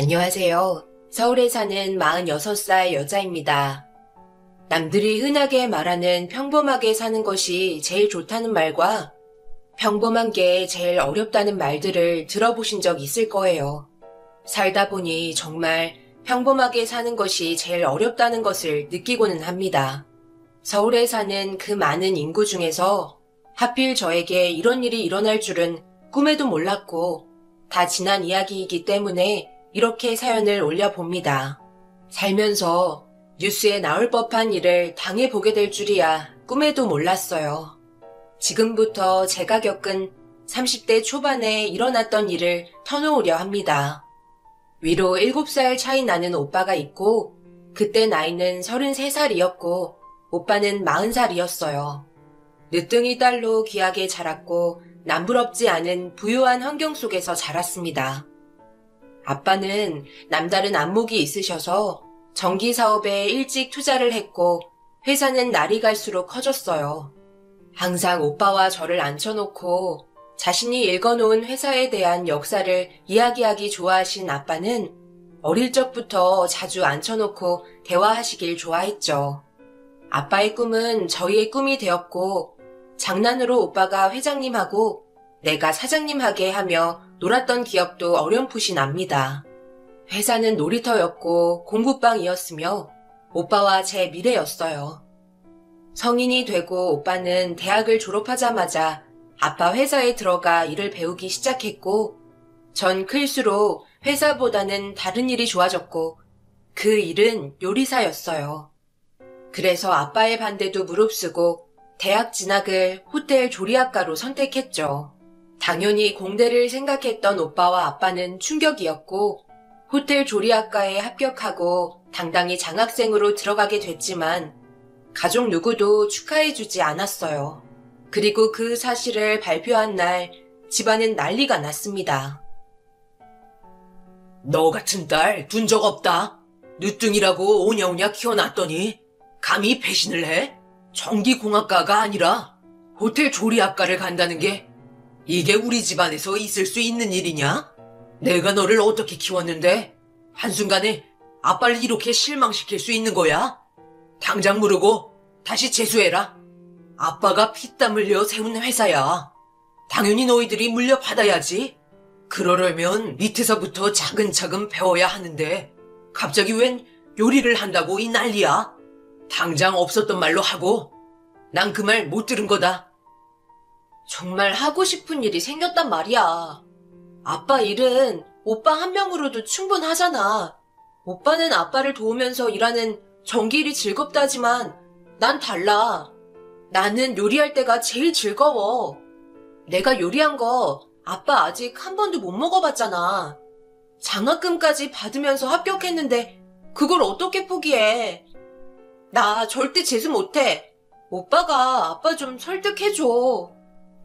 안녕하세요. 서울에 사는 46살 여자입니다. 남들이 흔하게 말하는 평범하게 사는 것이 제일 좋다는 말과 평범한 게 제일 어렵다는 말들을 들어보신 적 있을 거예요. 살다 보니 정말 평범하게 사는 것이 제일 어렵다는 것을 느끼고는 합니다. 서울에 사는 그 많은 인구 중에서 하필 저에게 이런 일이 일어날 줄은 꿈에도 몰랐고 다 지난 이야기이기 때문에 이렇게 사연을 올려봅니다. 살면서 뉴스에 나올 법한 일을 당해보게 될 줄이야 꿈에도 몰랐어요. 지금부터 제가 겪은 30대 초반에 일어났던 일을 터놓으려 합니다. 위로 7살 차이 나는 오빠가 있고 그때 나이는 33살이었고 오빠는 40살이었어요. 늦둥이 딸로 귀하게 자랐고 남부럽지 않은 부유한 환경 속에서 자랐습니다. 아빠는 남다른 안목이 있으셔서 전기 사업에 일찍 투자를 했고 회사는 날이 갈수록 커졌어요. 항상 오빠와 저를 앉혀놓고 자신이 읽어놓은 회사에 대한 역사를 이야기하기 좋아하신 아빠는 어릴 적부터 자주 앉혀놓고 대화하시길 좋아했죠. 아빠의 꿈은 저희의 꿈이 되었고 장난으로 오빠가 회장님하고 내가 사장님하게 하며 놀았던 기억도 어렴풋이 납니다. 회사는 놀이터였고 공부방이었으며 오빠와 제 미래였어요. 성인이 되고 오빠는 대학을 졸업하자마자 아빠 회사에 들어가 일을 배우기 시작했고 전 클수록 회사보다는 다른 일이 좋아졌고 그 일은 요리사였어요. 그래서 아빠의 반대도 무릅쓰고 대학 진학을 호텔 조리학과로 선택했죠. 당연히 공대를 생각했던 오빠와 아빠는 충격이었고 호텔 조리학과에 합격하고 당당히 장학생으로 들어가게 됐지만 가족 누구도 축하해주지 않았어요. 그리고 그 사실을 발표한 날 집안은 난리가 났습니다. 너 같은 딸 둔 적 없다. 늦둥이라고 오냐오냐 키워놨더니 감히 배신을 해? 전기공학과가 아니라 호텔 조리학과를 간다는 게 이게 우리 집안에서 있을 수 있는 일이냐? 내가 너를 어떻게 키웠는데 한순간에 아빠를 이렇게 실망시킬 수 있는 거야? 당장 무르고 다시 재수해라. 아빠가 피땀 흘려 세운 회사야. 당연히 너희들이 물려받아야지. 그러려면 밑에서부터 차근차근 배워야 하는데 갑자기 웬 요리를 한다고 이 난리야? 당장 없었던 말로 하고 난 그 말 못 들은 거다. 정말 하고 싶은 일이 생겼단 말이야. 아빠 일은 오빠 한 명으로도 충분하잖아. 오빠는 아빠를 도우면서 일하는 전기일이 즐겁다지만 난 달라. 나는 요리할 때가 제일 즐거워. 내가 요리한 거 아빠 아직 한 번도 못 먹어봤잖아. 장학금까지 받으면서 합격했는데 그걸 어떻게 포기해. 나 절대 재수 못해. 오빠가 아빠 좀 설득해줘.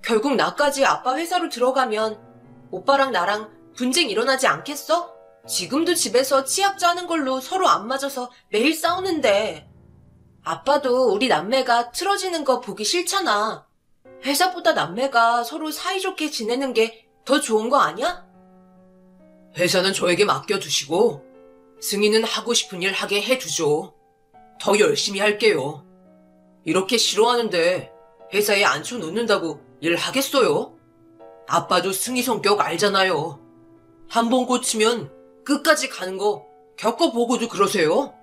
결국 나까지 아빠 회사로 들어가면 오빠랑 나랑 분쟁 일어나지 않겠어? 지금도 집에서 치약 짜는 걸로 서로 안 맞아서 매일 싸우는데. 아빠도 우리 남매가 틀어지는 거 보기 싫잖아. 회사보다 남매가 서로 사이좋게 지내는 게 더 좋은 거 아니야? 회사는 저에게 맡겨두시고 승희는 하고 싶은 일 하게 해두죠. 더 열심히 할게요. 이렇게 싫어하는데 회사에 앉혀놓는다고 일하겠어요? 아빠도 승희 성격 알잖아요. 한 번 꽂히면 끝까지 가는 거 겪어보고도 그러세요?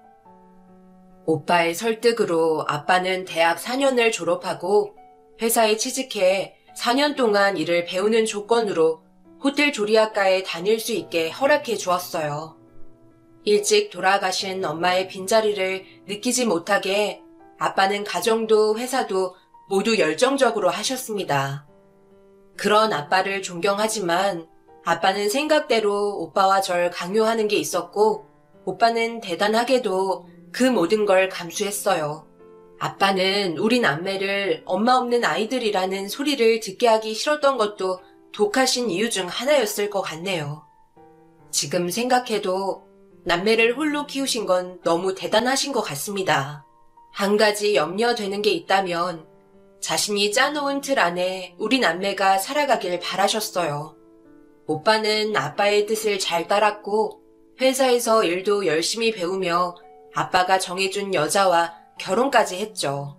오빠의 설득으로 아빠는 대학 4년을 졸업하고 회사에 취직해 4년 동안 일을 배우는 조건으로 호텔 조리학과에 다닐 수 있게 허락해 주었어요. 일찍 돌아가신 엄마의 빈자리를 느끼지 못하게 아빠는 가정도 회사도 모두 열정적으로 하셨습니다. 그런 아빠를 존경하지만 아빠는 생각대로 오빠와 절 강요하는 게 있었고 오빠는 대단하게도 그 모든 걸 감수했어요. 아빠는 우리 남매를 엄마 없는 아이들이라는 소리를 듣게 하기 싫었던 것도 독하신 이유 중 하나였을 것 같네요. 지금 생각해도 남매를 홀로 키우신 건 너무 대단하신 것 같습니다. 한 가지 염려되는 게 있다면 자신이 짜놓은 틀 안에 우리 남매가 살아가길 바라셨어요. 오빠는 아빠의 뜻을 잘 따랐고 회사에서 일도 열심히 배우며 아빠가 정해준 여자와 결혼까지 했죠.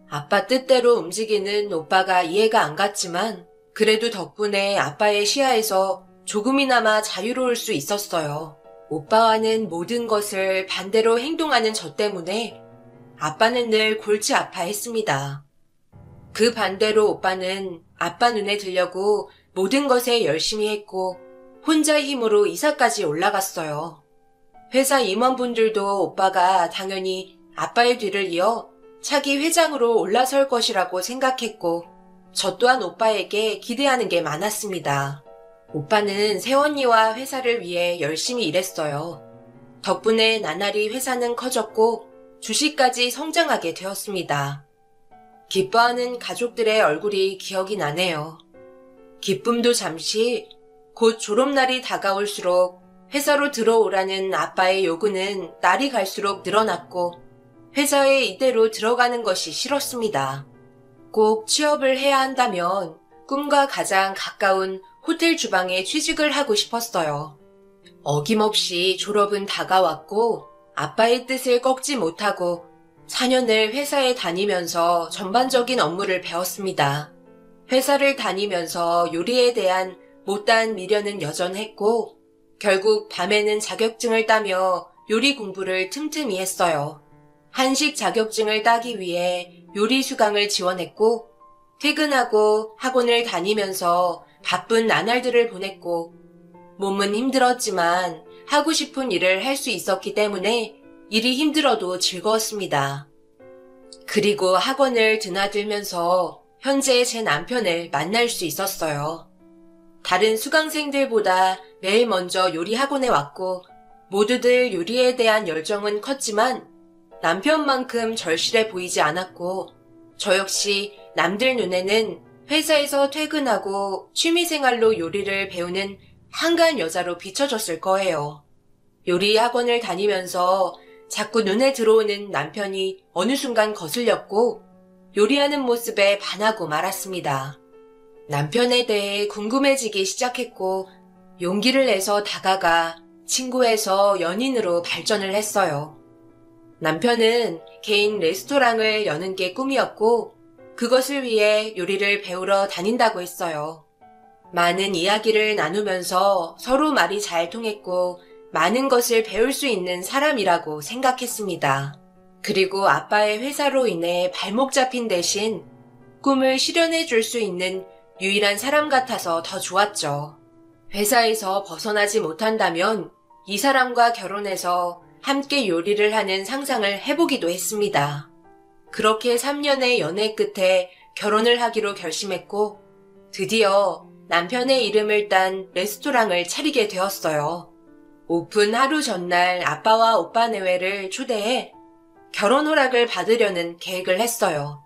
아빠 뜻대로 움직이는 오빠가 이해가 안 갔지만 그래도 덕분에 아빠의 시야에서 조금이나마 자유로울 수 있었어요. 오빠와는 모든 것을 반대로 행동하는 저 때문에 아빠는 늘 골치 아파했습니다. 그 반대로 오빠는 아빠 눈에 들려고 모든 것에 열심히 했고 혼자 힘으로 이사까지 올라갔어요. 회사 임원분들도 오빠가 당연히 아빠의 뒤를 이어 차기 회장으로 올라설 것이라고 생각했고 저 또한 오빠에게 기대하는 게 많았습니다. 오빠는 새언니와 회사를 위해 열심히 일했어요. 덕분에 나날이 회사는 커졌고 주식까지 성장하게 되었습니다. 기뻐하는 가족들의 얼굴이 기억이 나네요. 기쁨도 잠시, 곧 졸업날이 다가올수록 회사로 들어오라는 아빠의 요구는 날이 갈수록 늘어났고 회사에 이대로 들어가는 것이 싫었습니다. 꼭 취업을 해야 한다면 꿈과 가장 가까운 호텔 주방에 취직을 하고 싶었어요. 어김없이 졸업은 다가왔고 아빠의 뜻을 꺾지 못하고 4년을 회사에 다니면서 전반적인 업무를 배웠습니다. 회사를 다니면서 요리에 대한 못다한 미련은 여전했고 결국 밤에는 자격증을 따며 요리 공부를 틈틈이 했어요. 한식 자격증을 따기 위해 요리 수강을 지원했고 퇴근하고 학원을 다니면서 바쁜 나날들을 보냈고 몸은 힘들었지만 하고 싶은 일을 할 수 있었기 때문에 일이 힘들어도 즐거웠습니다. 그리고 학원을 드나들면서 현재 제 남편을 만날 수 있었어요. 다른 수강생들보다 매일 먼저 요리 학원에 왔고 모두들 요리에 대한 열정은 컸지만 남편만큼 절실해 보이지 않았고 저 역시 남들 눈에는 회사에서 퇴근하고 취미생활로 요리를 배우는 한가한 여자로 비춰졌을 거예요. 요리 학원을 다니면서 자꾸 눈에 들어오는 남편이 어느 순간 거슬렸고 요리하는 모습에 반하고 말았습니다. 남편에 대해 궁금해지기 시작했고 용기를 내서 다가가 친구에서 연인으로 발전을 했어요. 남편은 개인 레스토랑을 여는 게 꿈이었고 그것을 위해 요리를 배우러 다닌다고 했어요. 많은 이야기를 나누면서 서로 말이 잘 통했고 많은 것을 배울 수 있는 사람이라고 생각했습니다. 그리고 아빠의 회사로 인해 발목 잡힌 대신 꿈을 실현해 줄 수 있는 유일한 사람 같아서 더 좋았죠. 회사에서 벗어나지 못한다면 이 사람과 결혼해서 함께 요리를 하는 상상을 해보기도 했습니다. 그렇게 3년의 연애 끝에 결혼을 하기로 결심했고 드디어 남편의 이름을 딴 레스토랑을 차리게 되었어요. 오픈 하루 전날 아빠와 오빠 내외를 초대해 결혼 허락을 받으려는 계획을 했어요.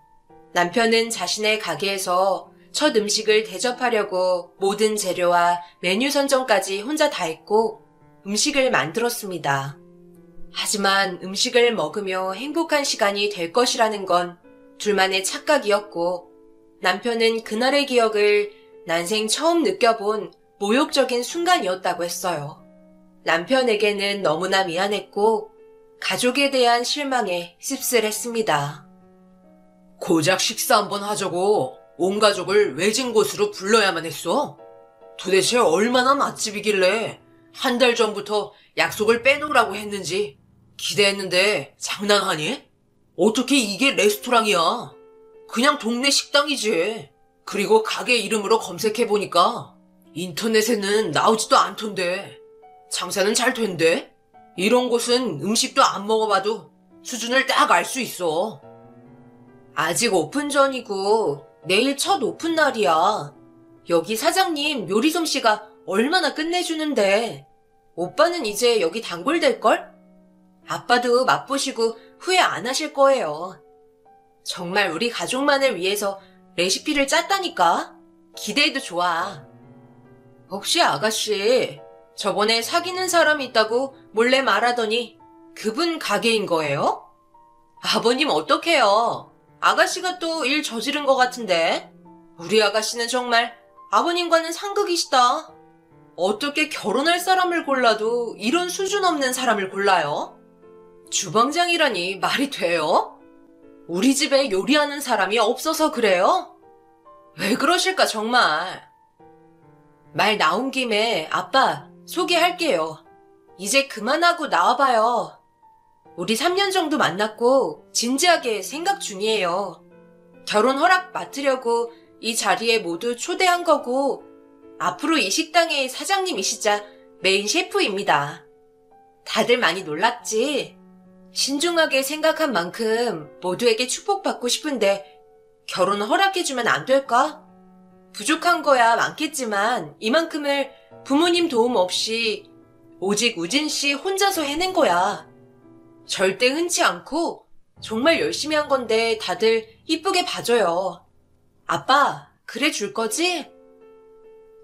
남편은 자신의 가게에서 첫 음식을 대접하려고 모든 재료와 메뉴 선정까지 혼자 다 했고 음식을 만들었습니다. 하지만 음식을 먹으며 행복한 시간이 될 것이라는 건 둘만의 착각이었고 남편은 그날의 기억을 난생 처음 느껴본 모욕적인 순간이었다고 했어요. 남편에게는 너무나 미안했고 가족에 대한 실망에 씁쓸했습니다. 고작 식사 한번 하자고 온 가족을 외진 곳으로 불러야만 했어? 도대체 얼마나 맛집이길래 한 달 전부터 약속을 빼놓으라고 했는지 기대했는데 장난하니? 어떻게 이게 레스토랑이야? 그냥 동네 식당이지. 그리고 가게 이름으로 검색해보니까 인터넷에는 나오지도 않던데. 장사는 잘 된대? 이런 곳은 음식도 안 먹어봐도 수준을 딱 알 수 있어. 아직 오픈 전이고 내일 첫 오픈 날이야. 여기 사장님 요리 솜씨가 얼마나 끝내주는데 오빠는 이제 여기 단골될걸? 아빠도 맛보시고 후회 안 하실 거예요. 정말 우리 가족만을 위해서 레시피를 짰다니까. 기대해도 좋아. 혹시 아가씨 저번에 사귀는 사람이 있다고 몰래 말하더니 그분 가게인 거예요? 아버님 어떡해요? 아가씨가 또 일 저지른 것 같은데. 우리 아가씨는 정말 아버님과는 상극이시다. 어떻게 결혼할 사람을 골라도 이런 수준 없는 사람을 골라요? 주방장이라니 말이 돼요? 우리 집에 요리하는 사람이 없어서 그래요? 왜 그러실까 정말. 말 나온 김에 아빠 소개할게요. 이제 그만하고 나와봐요. 우리 3년 정도 만났고 진지하게 생각 중이에요. 결혼 허락 맡으려고 이 자리에 모두 초대한 거고 앞으로 이 식당의 사장님이시자 메인 셰프입니다. 다들 많이 놀랐지? 신중하게 생각한 만큼 모두에게 축복받고 싶은데 결혼 허락해주면 안 될까? 부족한 거야 많겠지만 이만큼을 부모님 도움 없이 오직 우진 씨 혼자서 해낸 거야. 절대 흔치 않고 정말 열심히 한 건데 다들 이쁘게 봐줘요. 아빠, 그래 줄 거지?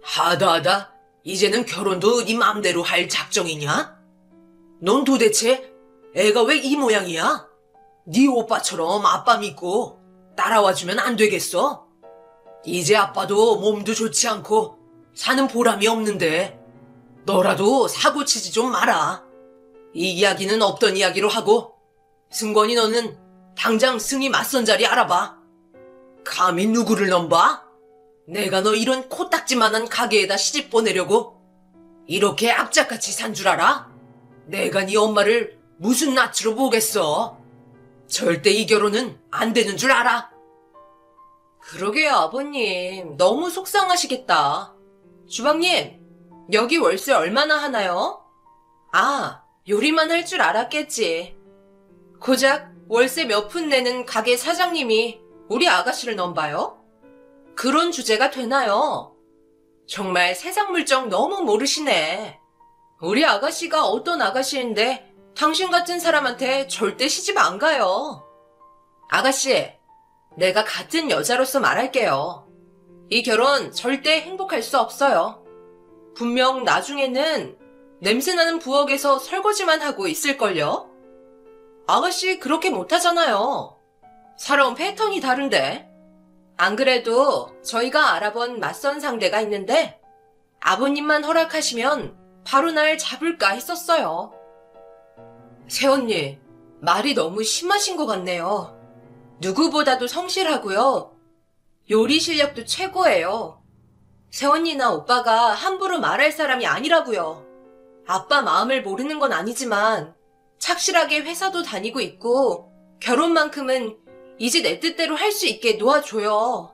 하다하다 이제는 결혼도 네 맘대로 할 작정이냐? 넌 도대체 애가 왜 이 모양이야? 네 오빠처럼 아빠 믿고 따라와주면 안 되겠어? 이제 아빠도 몸도 좋지 않고 사는 보람이 없는데 너라도 사고치지 좀 마라. 이 이야기는 없던 이야기로 하고 승권이 너는 당장 승희 맞선 자리 알아봐. 감히 누구를 넘봐? 내가 너 이런 코딱지만한 가게에다 시집 보내려고 이렇게 악착같이 산 줄 알아? 내가 네 엄마를 무슨 낯으로 보겠어? 절대 이 결혼은 안 되는 줄 알아. 그러게요, 아버님. 너무 속상하시겠다. 주방님, 여기 월세 얼마나 하나요? 아, 요리만 할 줄 알았겠지. 고작 월세 몇 푼 내는 가게 사장님이 우리 아가씨를 넘봐요? 그런 주제가 되나요? 정말 세상 물정 너무 모르시네. 우리 아가씨가 어떤 아가씨인데 당신 같은 사람한테 절대 시집 안 가요. 아가씨, 내가 같은 여자로서 말할게요. 이 결혼 절대 행복할 수 없어요. 분명 나중에는 냄새나는 부엌에서 설거지만 하고 있을걸요? 아가씨 그렇게 못하잖아요. 살아온 패턴이 다른데. 안 그래도 저희가 알아본 맞선 상대가 있는데 아버님만 허락하시면 바로 날 잡을까 했었어요. 새언니, 말이 너무 심하신 것 같네요. 누구보다도 성실하고요. 요리 실력도 최고예요. 새언니나 오빠가 함부로 말할 사람이 아니라고요. 아빠 마음을 모르는 건 아니지만 착실하게 회사도 다니고 있고 결혼만큼은 이제 내 뜻대로 할 수 있게 놓아줘요.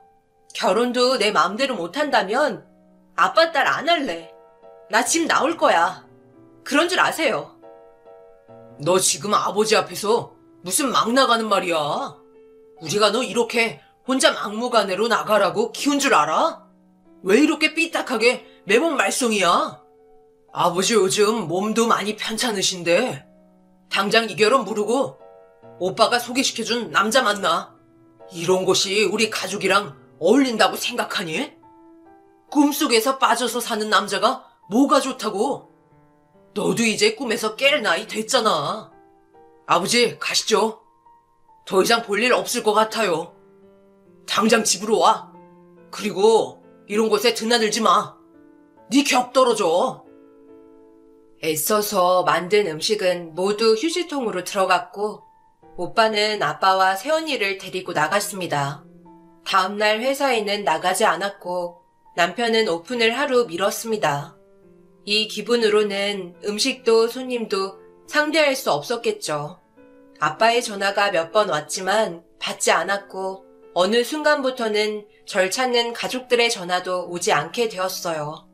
결혼도 내 마음대로 못한다면 아빠 딸 안 할래. 나 집 나올 거야. 그런 줄 아세요. 너 지금 아버지 앞에서 무슨 막 나가는 말이야? 우리가 너 이렇게 혼자 막무가내로 나가라고 키운 줄 알아? 왜 이렇게 삐딱하게 매번 말썽이야? 아버지 요즘 몸도 많이 편찮으신데 당장 이 결혼 무르고 오빠가 소개시켜준 남자 만나. 이런 곳이 우리 가족이랑 어울린다고 생각하니? 꿈속에서 빠져서 사는 남자가 뭐가 좋다고? 너도 이제 꿈에서 깰 나이 됐잖아. 아버지 가시죠. 더 이상 볼 일 없을 것 같아요. 당장 집으로 와. 그리고 이런 곳에 드나들지 마. 네 격 떨어져. 애써서 만든 음식은 모두 휴지통으로 들어갔고 오빠는 아빠와 새언니를 데리고 나갔습니다. 다음날 회사에는 나가지 않았고 남편은 오픈을 하루 미뤘습니다. 이 기분으로는 음식도 손님도 상대할 수 없었겠죠. 아빠의 전화가 몇 번 왔지만 받지 않았고 어느 순간부터는 절 찾는 가족들의 전화도 오지 않게 되었어요.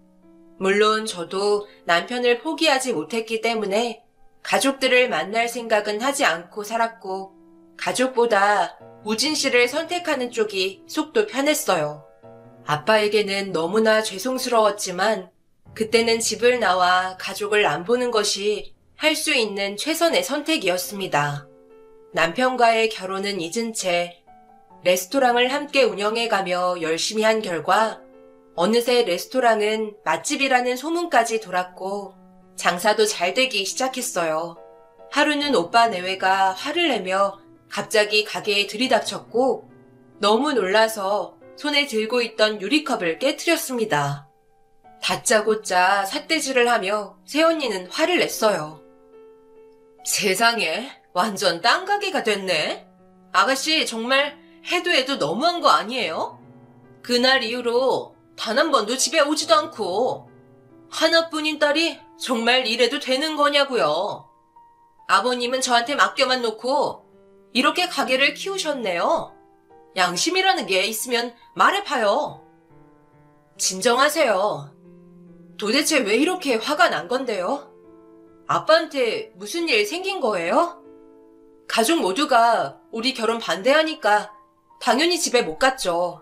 물론 저도 남편을 포기하지 못했기 때문에 가족들을 만날 생각은 하지 않고 살았고 가족보다 우진 씨를 선택하는 쪽이 속도 편했어요. 아빠에게는 너무나 죄송스러웠지만 그때는 집을 나와 가족을 안 보는 것이 할 수 있는 최선의 선택이었습니다. 남편과의 결혼은 잊은 채 레스토랑을 함께 운영해가며 열심히 한 결과 어느새 레스토랑은 맛집이라는 소문까지 돌았고 장사도 잘 되기 시작했어요. 하루는 오빠 내외가 화를 내며 갑자기 가게에 들이닥쳤고 너무 놀라서 손에 들고 있던 유리컵을 깨트렸습니다. 다짜고짜 삿대질을 하며 새언니는 화를 냈어요. 세상에, 완전 딴가게가 됐네. 아가씨 정말 해도 해도 너무한 거 아니에요? 그날 이후로 단 한 번도 집에 오지도 않고 하나뿐인 딸이 정말 이래도 되는 거냐고요. 아버님은 저한테 맡겨만 놓고 이렇게 가게를 키우셨네요. 양심이라는 게 있으면 말해봐요. 진정하세요. 도대체 왜 이렇게 화가 난 건데요? 아빠한테 무슨 일 생긴 거예요? 가족 모두가 우리 결혼 반대하니까 당연히 집에 못 갔죠.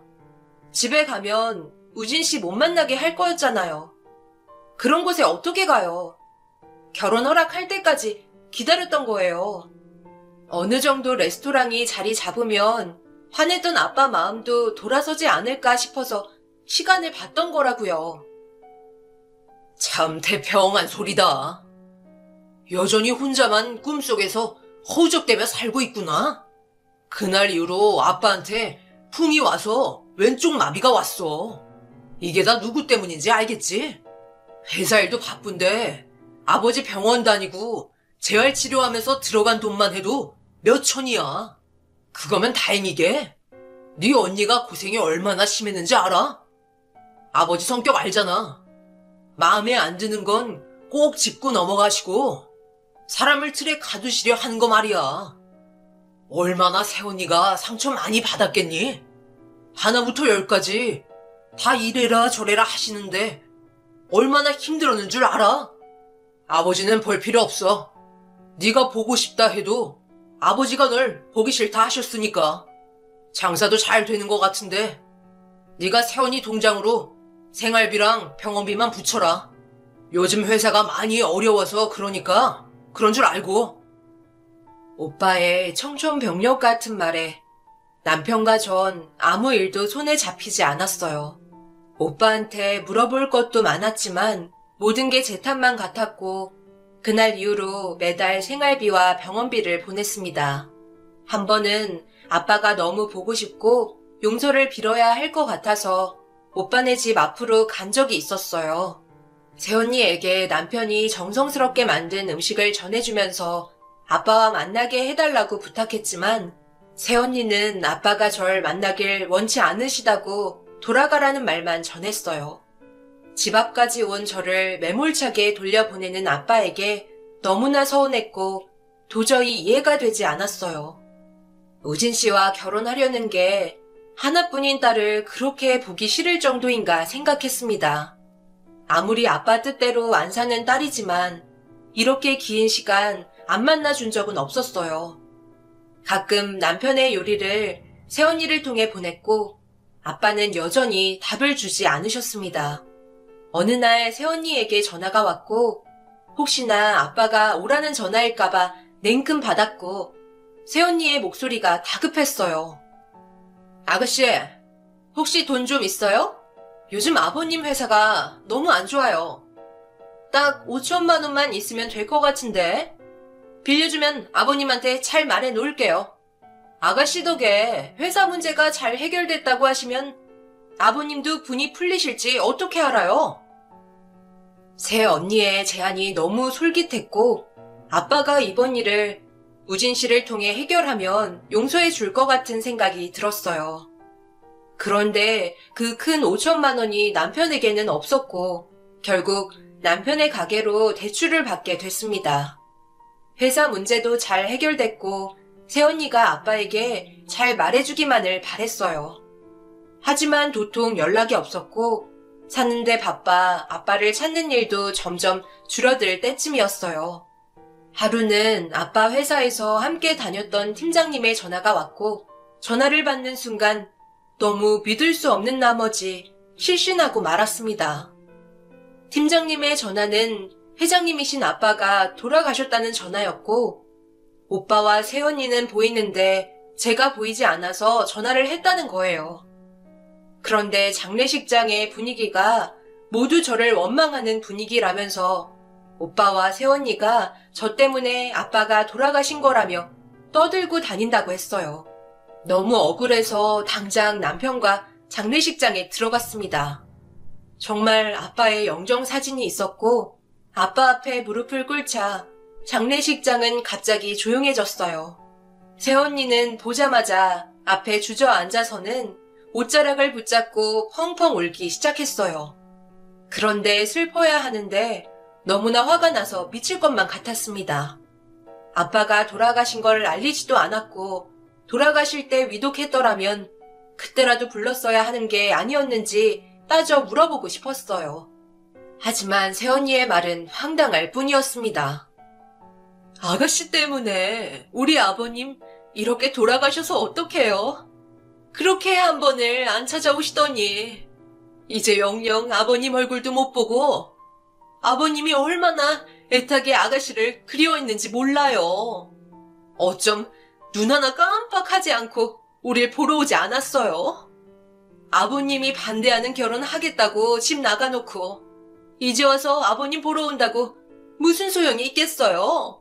집에 가면 우진 씨 못 만나게 할 거였잖아요. 그런 곳에 어떻게 가요? 결혼 허락할 때까지 기다렸던 거예요. 어느 정도 레스토랑이 자리 잡으면 화냈던 아빠 마음도 돌아서지 않을까 싶어서 시간을 봤던 거라고요. 참 태평한 소리다. 여전히 혼자만 꿈속에서 허우적대며 살고 있구나. 그날 이후로 아빠한테 풍이 와서 왼쪽 마비가 왔어. 이게 다 누구 때문인지 알겠지? 회사 일도 바쁜데 아버지 병원 다니고 재활 치료하면서 들어간 돈만 해도 몇 천이야. 그거면 다행이게. 네 언니가 고생이 얼마나 심했는지 알아? 아버지 성격 알잖아. 마음에 안 드는 건 꼭 짚고 넘어가시고 사람을 틀에 가두시려 하는 거 말이야. 얼마나 새언니가 상처 많이 받았겠니? 하나부터 열까지 다 이래라 저래라 하시는데 얼마나 힘들었는 줄 알아? 아버지는 볼 필요 없어. 네가 보고 싶다 해도 아버지가 널 보기 싫다 하셨으니까. 장사도 잘 되는 것 같은데 네가 새언니 동장으로 생활비랑 병원비만 붙여라. 요즘 회사가 많이 어려워서 그러니까 그런 줄 알고. 오빠의 청천벽력 같은 말에 남편과 전 아무 일도 손에 잡히지 않았어요. 오빠한테 물어볼 것도 많았지만 모든 게 제 탓만 같았고 그날 이후로 매달 생활비와 병원비를 보냈습니다. 한 번은 아빠가 너무 보고 싶고 용서를 빌어야 할 것 같아서 오빠네 집 앞으로 간 적이 있었어요. 새언니에게 남편이 정성스럽게 만든 음식을 전해주면서 아빠와 만나게 해달라고 부탁했지만 새언니는 아빠가 절 만나길 원치 않으시다고 돌아가라는 말만 전했어요. 집 앞까지 온 저를 매몰차게 돌려보내는 아빠에게 너무나 서운했고 도저히 이해가 되지 않았어요. 우진 씨와 결혼하려는 게 하나뿐인 딸을 그렇게 보기 싫을 정도인가 생각했습니다. 아무리 아빠 뜻대로 안 사는 딸이지만 이렇게 긴 시간 안 만나준 적은 없었어요. 가끔 남편의 요리를 새언니를 통해 보냈고 아빠는 여전히 답을 주지 않으셨습니다. 어느 날 새언니에게 전화가 왔고 혹시나 아빠가 오라는 전화일까봐 냉큼 받았고 새언니의 목소리가 다급했어요. 아가씨, 혹시 돈 좀 있어요? 요즘 아버님 회사가 너무 안 좋아요. 딱 5천만 원만 있으면 될 것 같은데. 빌려주면 아버님한테 잘 말해 놓을게요. 아가씨 덕에 회사 문제가 잘 해결됐다고 하시면 아버님도 분이 풀리실지 어떻게 알아요? 새 언니의 제안이 너무 솔깃했고 아빠가 이번 일을 우진 씨를 통해 해결하면 용서해 줄 것 같은 생각이 들었어요. 그런데 그 큰 5천만 원이 남편에게는 없었고 결국 남편의 가게로 대출을 받게 됐습니다. 회사 문제도 잘 해결됐고 새언니가 아빠에게 잘 말해주기만을 바랬어요. 하지만 도통 연락이 없었고 사는데 바빠 아빠를 찾는 일도 점점 줄어들 때쯤이었어요. 하루는 아빠 회사에서 함께 다녔던 팀장님의 전화가 왔고 전화를 받는 순간 너무 믿을 수 없는 나머지 실신하고 말았습니다. 팀장님의 전화는 회장님이신 아빠가 돌아가셨다는 전화였고 오빠와 새언니는 보이는데 제가 보이지 않아서 전화를 했다는 거예요. 그런데 장례식장의 분위기가 모두 저를 원망하는 분위기라면서 오빠와 새언니가 저 때문에 아빠가 돌아가신 거라며 떠들고 다닌다고 했어요. 너무 억울해서 당장 남편과 장례식장에 들어갔습니다. 정말 아빠의 영정 사진이 있었고 아빠 앞에 무릎을 꿇자 장례식장은 갑자기 조용해졌어요. 새언니는 보자마자 앞에 주저앉아서는 옷자락을 붙잡고 펑펑 울기 시작했어요. 그런데 슬퍼야 하는데 너무나 화가 나서 미칠 것만 같았습니다. 아빠가 돌아가신 걸 알리지도 않았고 돌아가실 때 위독했더라면 그때라도 불렀어야 하는 게 아니었는지 따져 물어보고 싶었어요. 하지만 새언니의 말은 황당할 뿐이었습니다. 아가씨 때문에 우리 아버님 이렇게 돌아가셔서 어떡해요? 그렇게 한 번을 안 찾아오시더니 이제 영영 아버님 얼굴도 못 보고 아버님이 얼마나 애타게 아가씨를 그리워했는지 몰라요. 어쩜 눈 하나 깜빡하지 않고 우릴 보러 오지 않았어요? 아버님이 반대하는 결혼 하겠다고 집 나가놓고 이제 와서 아버님 보러 온다고 무슨 소용이 있겠어요?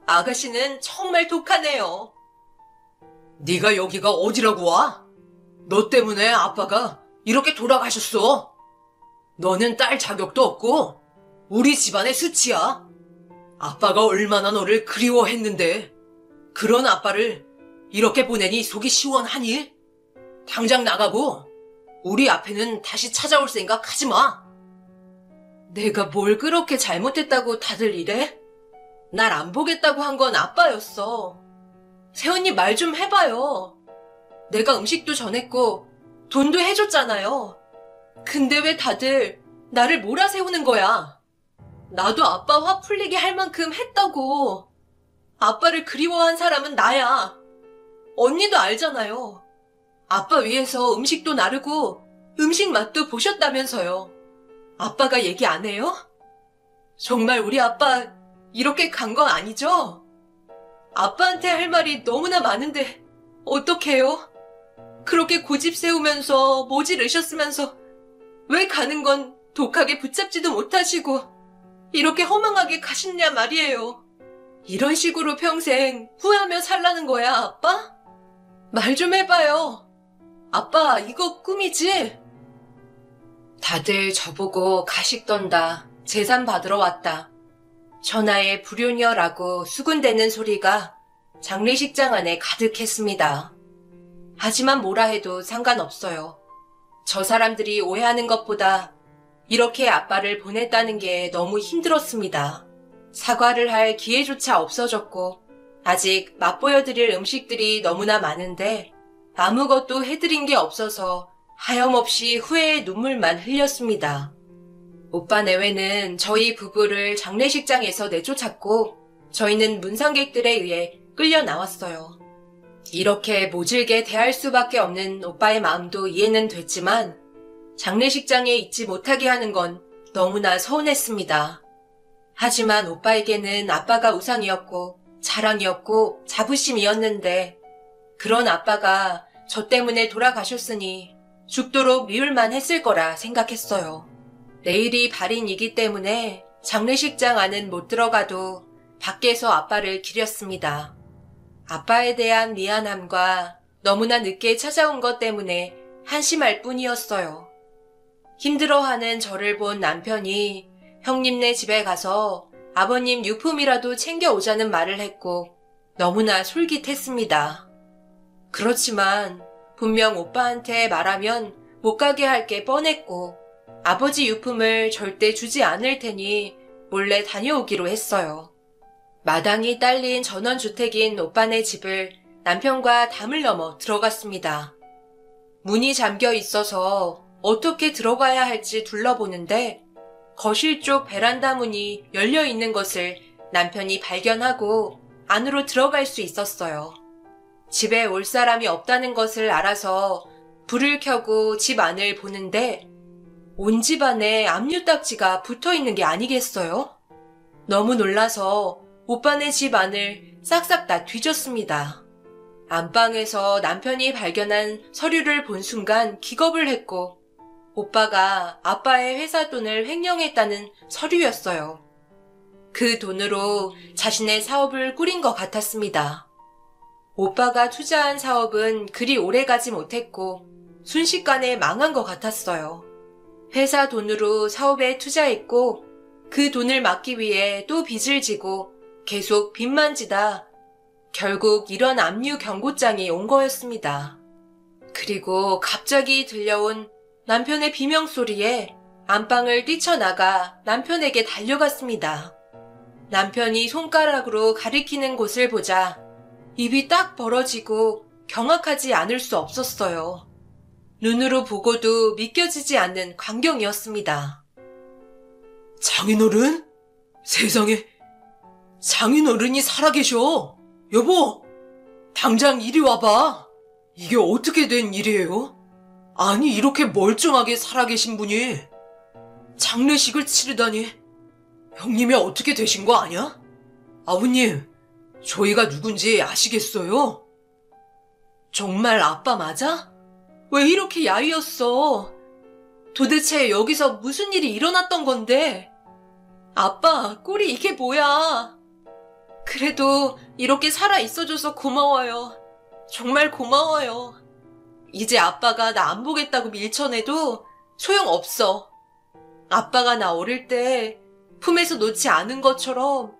아가씨는 정말 독하네요. 네가 여기가 어디라고 와? 너 때문에 아빠가 이렇게 돌아가셨어. 너는 딸 자격도 없고 우리 집안의 수치야. 아빠가 얼마나 너를 그리워했는데 그런 아빠를 이렇게 보내니 속이 시원하니? 당장 나가고 우리 앞에는 다시 찾아올 생각 하지 마. 내가 뭘 그렇게 잘못했다고 다들 이래? 날 안 보겠다고 한 건 아빠였어. 새언니 말 좀 해봐요. 내가 음식도 전했고 돈도 해줬잖아요. 근데 왜 다들 나를 몰아세우는 거야? 나도 아빠 화 풀리게 할 만큼 했다고. 아빠를 그리워한 사람은 나야. 언니도 알잖아요. 아빠 위해서 음식도 나르고 음식 맛도 보셨다면서요. 아빠가 얘기 안 해요? 정말 우리 아빠 이렇게 간 거 아니죠? 아빠한테 할 말이 너무나 많은데 어떡해요? 그렇게 고집 세우면서 모질으셨으면서 왜 가는 건 독하게 붙잡지도 못하시고 이렇게 허망하게 가시냐 말이에요. 이런 식으로 평생 후회하며 살라는 거야, 아빠? 말 좀 해봐요. 아빠, 이거 꿈이지? 다들 저보고 가식 떤다, 재산 받으러 왔다, 전하의 불효녀라고 수군대는 소리가 장례식장 안에 가득했습니다. 하지만 뭐라 해도 상관없어요. 저 사람들이 오해하는 것보다 이렇게 아빠를 보냈다는 게 너무 힘들었습니다. 사과를 할 기회조차 없어졌고 아직 맛보여드릴 음식들이 너무나 많은데 아무것도 해드린 게 없어서 하염없이 후회의 눈물만 흘렸습니다. 오빠 내외는 저희 부부를 장례식장에서 내쫓았고 저희는 문상객들에 의해 끌려 나왔어요. 이렇게 모질게 대할 수밖에 없는 오빠의 마음도 이해는 됐지만 장례식장에 있지 못하게 하는 건 너무나 서운했습니다. 하지만 오빠에게는 아빠가 우상이었고 자랑이었고 자부심이었는데 그런 아빠가 저 때문에 돌아가셨으니 죽도록 미울만 했을 거라 생각했어요. 내일이 발인이기 때문에 장례식장 안은 못 들어가도 밖에서 아빠를 기렸습니다. 아빠에 대한 미안함과 너무나 늦게 찾아온 것 때문에 한심할 뿐이었어요. 힘들어하는 저를 본 남편이 형님네 집에 가서 아버님 유품이라도 챙겨오자는 말을 했고 너무나 솔깃했습니다. 그렇지만 분명 오빠한테 말하면 못 가게 할 게 뻔했고 아버지 유품을 절대 주지 않을 테니 몰래 다녀오기로 했어요. 마당이 딸린 전원주택인 오빠네 집을 남편과 담을 넘어 들어갔습니다. 문이 잠겨 있어서 어떻게 들어가야 할지 둘러보는데 거실 쪽 베란다 문이 열려 있는 것을 남편이 발견하고 안으로 들어갈 수 있었어요. 집에 올 사람이 없다는 것을 알아서 불을 켜고 집 안을 보는데 온 집안에 압류딱지가 붙어 있는 게 아니겠어요? 너무 놀라서 오빠네 집 안을 싹싹 다 뒤졌습니다. 안방에서 남편이 발견한 서류를 본 순간 기겁을 했고 오빠가 아빠의 회사 돈을 횡령했다는 서류였어요. 그 돈으로 자신의 사업을 꾸린 것 같았습니다. 오빠가 투자한 사업은 그리 오래 가지 못했고 순식간에 망한 것 같았어요. 회사 돈으로 사업에 투자했고 그 돈을 막기 위해 또 빚을 지고 계속 빚만 지다 결국 이런 압류 경고장이 온 거였습니다. 그리고 갑자기 들려온 남편의 비명소리에 안방을 뛰쳐나가 남편에게 달려갔습니다. 남편이 손가락으로 가리키는 곳을 보자 입이 딱 벌어지고 경악하지 않을 수 없었어요. 눈으로 보고도 믿겨지지 않는 광경이었습니다. 장인어른? 세상에, 장인어른이 살아계셔. 여보, 당장 이리 와봐. 이게 어떻게 된 일이에요? 아니, 이렇게 멀쩡하게 살아계신 분이 장례식을 치르다니. 형님이 어떻게 되신 거 아냐? 아버님, 저희가 누군지 아시겠어요? 정말 아빠 맞아? 왜 이렇게 야위었어? 도대체 여기서 무슨 일이 일어났던 건데? 아빠, 꼴이 이게 뭐야? 그래도 이렇게 살아 있어줘서 고마워요. 정말 고마워요. 이제 아빠가 나 안 보겠다고 밀쳐내도 소용없어. 아빠가 나 어릴 때 품에서 놓지 않은 것처럼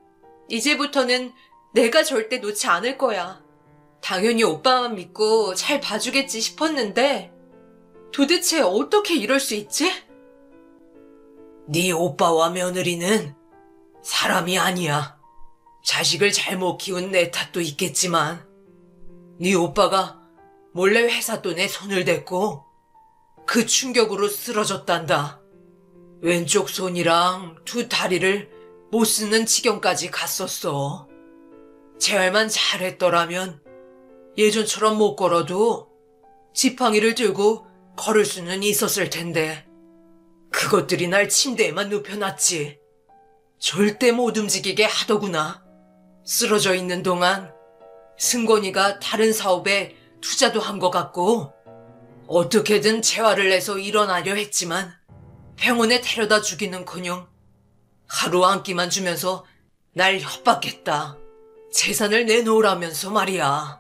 이제부터는 내가 절대 놓지 않을 거야. 당연히 오빠만 믿고 잘 봐주겠지 싶었는데 도대체 어떻게 이럴 수 있지? 네 오빠와 며느리는 사람이 아니야. 자식을 잘못 키운 내 탓도 있겠지만 네 오빠가 몰래 회사 돈에 손을 댔고 그 충격으로 쓰러졌단다. 왼쪽 손이랑 두 다리를 못 쓰는 지경까지 갔었어. 재활만 잘했더라면 예전처럼 못 걸어도 지팡이를 들고 걸을 수는 있었을 텐데 그것들이 날 침대에만 눕혀놨지. 절대 못 움직이게 하더구나. 쓰러져 있는 동안 승권이가 다른 사업에 투자도 한 것 같고 어떻게든 재활을 해서 일어나려 했지만 병원에 데려다 주기는커녕 하루 한 끼만 주면서 날 협박했다. 재산을 내놓으라면서 말이야.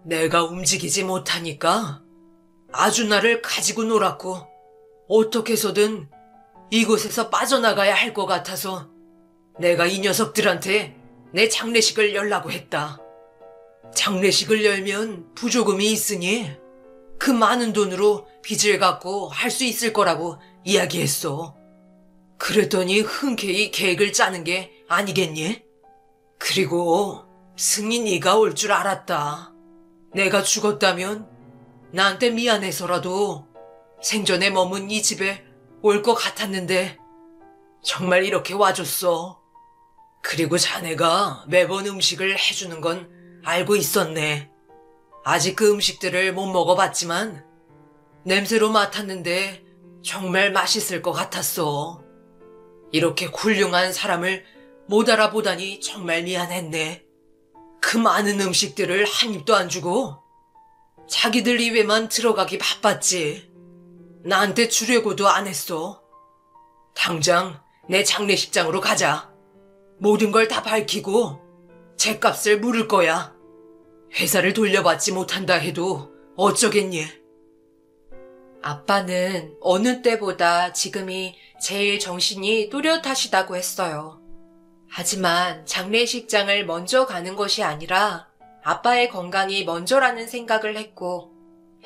내가 움직이지 못하니까 아주 나를 가지고 놀았고 어떻게 해서든 이곳에서 빠져나가야 할 것 같아서 내가 이 녀석들한테 내 장례식을 열라고 했다. 장례식을 열면 부조금이 있으니 그 많은 돈으로 빚을 갚고 할 수 있을 거라고 이야기했어. 그랬더니 흔쾌히 계획을 짜는 게 아니겠니? 그리고 승희 네가 올 줄 알았다. 내가 죽었다면 나한테 미안해서라도 생전에 머문 이 집에 올 것 같았는데 정말 이렇게 와줬어. 그리고 자네가 매번 음식을 해주는 건 알고 있었네. 아직 그 음식들을 못 먹어봤지만 냄새로 맡았는데 정말 맛있을 것 같았어. 이렇게 훌륭한 사람을 못 알아보다니 정말 미안했네. 그 많은 음식들을 한 입도 안 주고 자기들 입에만 들어가기 바빴지. 나한테 주려고도 안 했어. 당장 내 장례식장으로 가자. 모든 걸 다 밝히고 죗값을 물을 거야. 회사를 돌려받지 못한다 해도 어쩌겠니? 아빠는 어느 때보다 지금이 제일 정신이 또렷하시다고 했어요. 하지만 장례식장을 먼저 가는 것이 아니라 아빠의 건강이 먼저라는 생각을 했고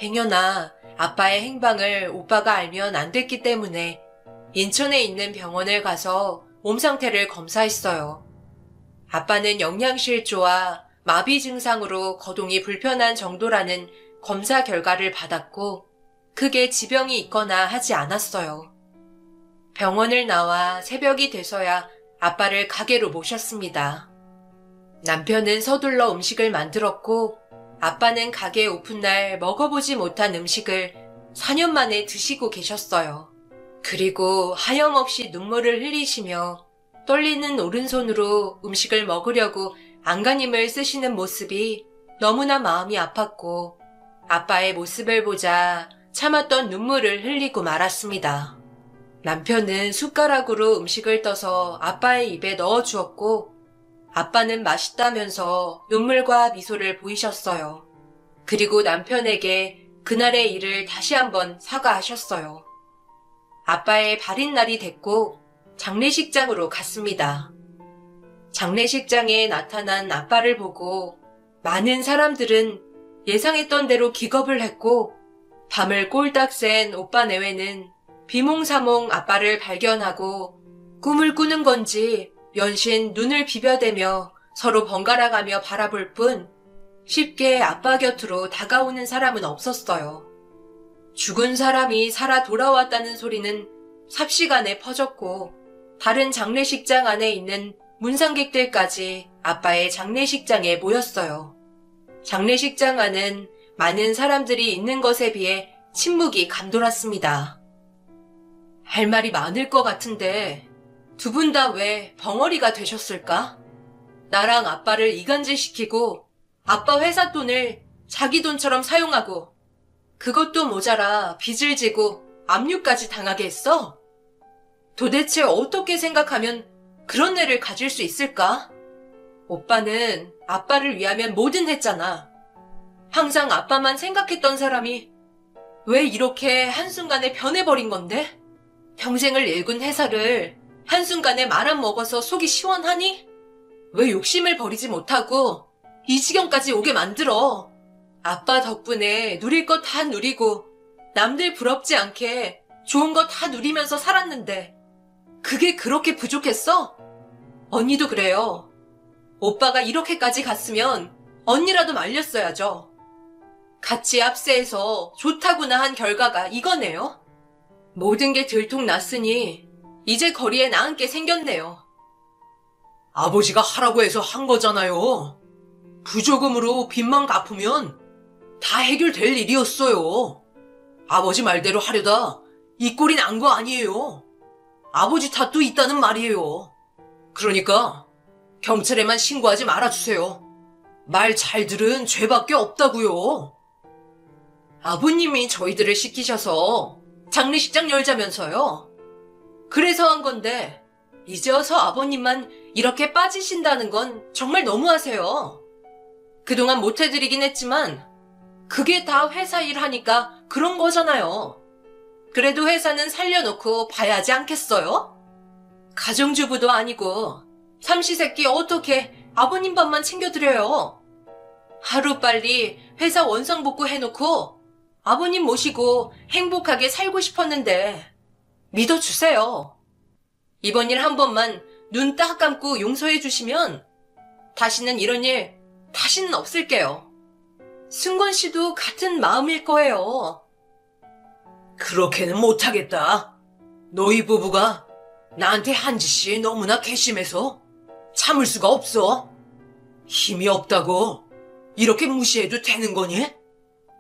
행여나 아빠의 행방을 오빠가 알면 안 됐기 때문에 인천에 있는 병원을 가서 몸 상태를 검사했어요. 아빠는 영양실조와 마비 증상으로 거동이 불편한 정도라는 검사 결과를 받았고 크게 지병이 있거나 하지 않았어요. 병원을 나와 새벽이 돼서야 아빠를 가게로 모셨습니다. 남편은 서둘러 음식을 만들었고 아빠는 가게 오픈날 먹어보지 못한 음식을 4년 만에 드시고 계셨어요. 그리고 하염없이 눈물을 흘리시며 떨리는 오른손으로 음식을 먹으려고 안간힘을 쓰시는 모습이 너무나 마음이 아팠고 아빠의 모습을 보자 참았던 눈물을 흘리고 말았습니다. 남편은 숟가락으로 음식을 떠서 아빠의 입에 넣어주었고 아빠는 맛있다면서 눈물과 미소를 보이셨어요. 그리고 남편에게 그날의 일을 다시 한번 사과하셨어요. 아빠의 발인 날이 됐고 장례식장으로 갔습니다. 장례식장에 나타난 아빠를 보고 많은 사람들은 예상했던 대로 기겁을 했고 밤을 꼴딱 샌 오빠 내외는 비몽사몽 아빠를 발견하고 꿈을 꾸는 건지 연신 눈을 비벼대며 서로 번갈아가며 바라볼 뿐 쉽게 아빠 곁으로 다가오는 사람은 없었어요. 죽은 사람이 살아 돌아왔다는 소리는 삽시간에 퍼졌고 다른 장례식장 안에 있는 문상객들까지 아빠의 장례식장에 모였어요. 장례식장 안은 많은 사람들이 있는 것에 비해 침묵이 감돌았습니다. 할 말이 많을 것 같은데 두 분 다 왜 벙어리가 되셨을까? 나랑 아빠를 이간질시키고 아빠 회사 돈을 자기 돈처럼 사용하고 그것도 모자라 빚을 지고 압류까지 당하게 했어? 도대체 어떻게 생각하면 그런 애를 가질 수 있을까? 오빠는 아빠를 위하면 뭐든 했잖아. 항상 아빠만 생각했던 사람이 왜 이렇게 한순간에 변해버린 건데? 평생을 일군 회사를 한순간에 말아먹어서 속이 시원하니? 왜 욕심을 버리지 못하고 이 지경까지 오게 만들어? 아빠 덕분에 누릴 거 다 누리고 남들 부럽지 않게 좋은 거 다 누리면서 살았는데 그게 그렇게 부족했어? 언니도 그래요. 오빠가 이렇게까지 갔으면 언니라도 말렸어야죠. 같이 합세해서 좋다구나 한 결과가 이거네요. 모든 게 들통났으니 이제 거리에 나앉게 생겼네요. 아버지가 하라고 해서 한 거잖아요. 부조금으로 빚만 갚으면 다 해결될 일이었어요. 아버지 말대로 하려다 이 꼴이 난 거 아니에요. 아버지 탓도 있다는 말이에요. 그러니까 경찰에만 신고하지 말아주세요. 말 잘 들은 죄밖에 없다고요. 아버님이 저희들을 시키셔서 장례식장 열자면서요. 그래서 한 건데 이제 와서 아버님만 이렇게 빠지신다는 건 정말 너무하세요. 그동안 못해드리긴 했지만 그게 다 회사 일 하니까 그런 거잖아요. 그래도 회사는 살려놓고 봐야 하지 않겠어요? 가정주부도 아니고 삼시세끼 어떻게 아버님 밥만 챙겨드려요. 하루빨리 회사 원상복구 해놓고 아버님 모시고 행복하게 살고 싶었는데 믿어주세요. 이번 일 한 번만 눈 딱 감고 용서해 주시면 다시는 이런 일 다시는 없을게요. 승권 씨도 같은 마음일 거예요. 그렇게는 못하겠다. 너희 부부가 나한테 한 짓이 너무나 괘씸해서 참을 수가 없어. 힘이 없다고 이렇게 무시해도 되는 거니?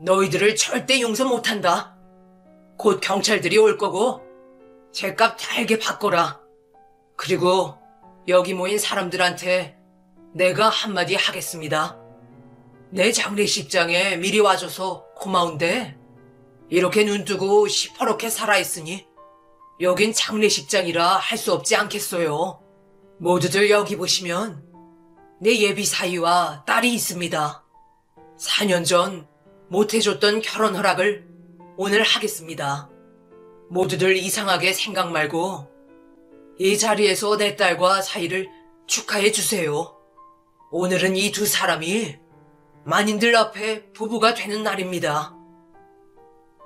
너희들을 절대 용서 못한다. 곧 경찰들이 올 거고 죗값 달게 받거라. 그리고 여기 모인 사람들한테 내가 한마디 하겠습니다. 내 장례식장에 미리 와줘서 고마운데 이렇게 눈뜨고 시퍼렇게 살아있으니 여긴 장례식장이라 할 수 없지 않겠어요. 모두들 여기 보시면 내 예비 사위와 딸이 있습니다. 4년 전 못해줬던 결혼 허락을 오늘 하겠습니다. 모두들 이상하게 생각 말고 이 자리에서 내 딸과 사위를 축하해 주세요. 오늘은 이 두 사람이 만인들 앞에 부부가 되는 날입니다.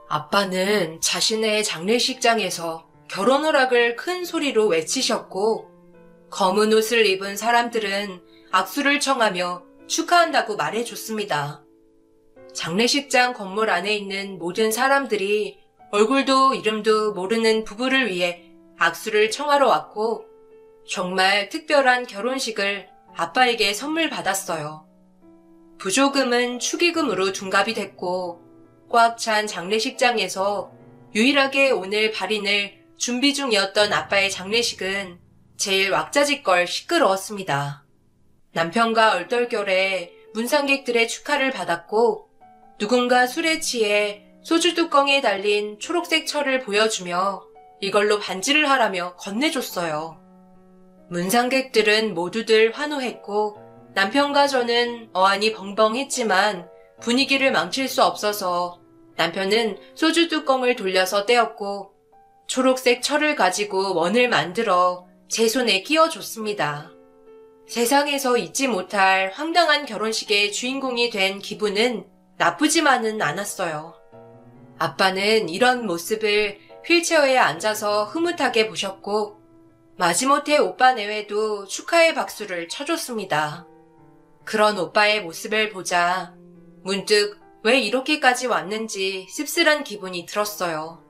아빠는 자신의 장례식장에서 결혼 허락을 큰 소리로 외치셨고 검은 옷을 입은 사람들은 악수를 청하며 축하한다고 말해줬습니다. 장례식장 건물 안에 있는 모든 사람들이 얼굴도 이름도 모르는 부부를 위해 악수를 청하러 왔고 정말 특별한 결혼식을 아빠에게 선물 받았어요. 부조금은 축의금으로 둔갑이 됐고 꽉 찬 장례식장에서 유일하게 오늘 발인을 준비 중이었던 아빠의 장례식은 제일 왁자지껄 시끄러웠습니다. 남편과 얼떨결에 문상객들의 축하를 받았고 누군가 술에 취해 소주 뚜껑에 달린 초록색 철을 보여주며 이걸로 반지를 하라며 건네줬어요. 문상객들은 모두들 환호했고 남편과 저는 어안이 벙벙했지만 분위기를 망칠 수 없어서 남편은 소주 뚜껑을 돌려서 떼었고 초록색 철을 가지고 원을 만들어 제 손에 끼워줬습니다. 세상에서 잊지 못할 황당한 결혼식의 주인공이 된 기분은 나쁘지만은 않았어요. 아빠는 이런 모습을 휠체어에 앉아서 흐뭇하게 보셨고 마지못해 오빠 내외도 축하의 박수를 쳐줬습니다. 그런 오빠의 모습을 보자 문득 왜 이렇게까지 왔는지 씁쓸한 기분이 들었어요.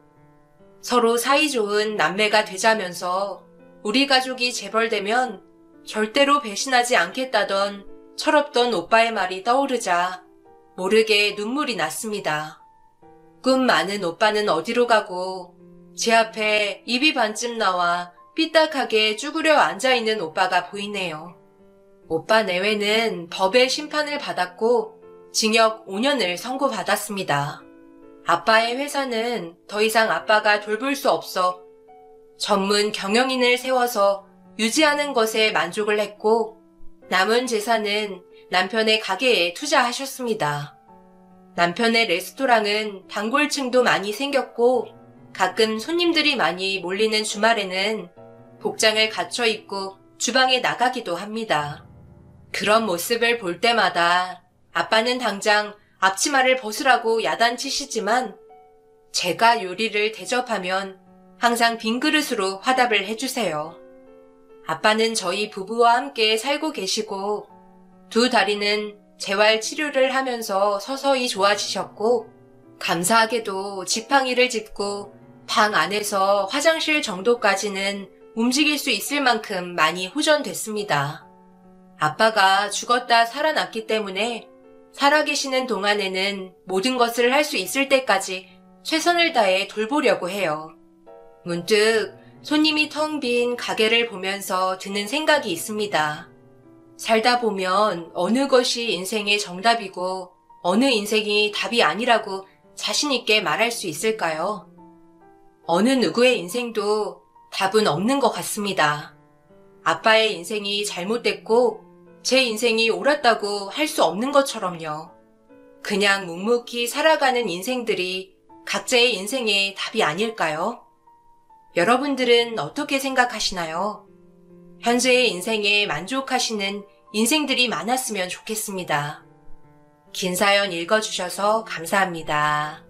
서로 사이좋은 남매가 되자면서 우리 가족이 재벌되면 절대로 배신하지 않겠다던 철없던 오빠의 말이 떠오르자 모르게 눈물이 났습니다. 꿈 많은 오빠는 어디로 가고 제 앞에 입이 반쯤 나와 삐딱하게 쭈그려 앉아있는 오빠가 보이네요. 오빠 내외는 법의 심판을 받았고 징역 5년을 선고받았습니다. 아빠의 회사는 더 이상 아빠가 돌볼 수 없어 전문 경영인을 세워서 유지하는 것에 만족을 했고 남은 재산은 남편의 가게에 투자하셨습니다. 남편의 레스토랑은 단골층도 많이 생겼고 가끔 손님들이 많이 몰리는 주말에는 복장을 갖춰 입고 주방에 나가기도 합니다. 그런 모습을 볼 때마다 아빠는 당장 앞치마를 벗으라고 야단치시지만 제가 요리를 대접하면 항상 빈 그릇으로 화답을 해주세요. 아빠는 저희 부부와 함께 살고 계시고 두 다리는 재활 치료를 하면서 서서히 좋아지셨고 감사하게도 지팡이를 짚고 방 안에서 화장실 정도까지는 움직일 수 있을 만큼 많이 호전됐습니다. 아빠가 죽었다 살아났기 때문에 살아계시는 동안에는 모든 것을 할 수 있을 때까지 최선을 다해 돌보려고 해요. 문득 손님이 텅 빈 가게를 보면서 드는 생각이 있습니다. 살다 보면 어느 것이 인생의 정답이고 어느 인생이 답이 아니라고 자신 있게 말할 수 있을까요? 어느 누구의 인생도 답은 없는 것 같습니다. 아빠의 인생이 잘못됐고 제 인생이 옳았다고 할 수 없는 것처럼요. 그냥 묵묵히 살아가는 인생들이 각자의 인생의 답이 아닐까요? 여러분들은 어떻게 생각하시나요? 현재의 인생에 만족하시는 인생들이 많았으면 좋겠습니다. 긴 사연 읽어주셔서 감사합니다.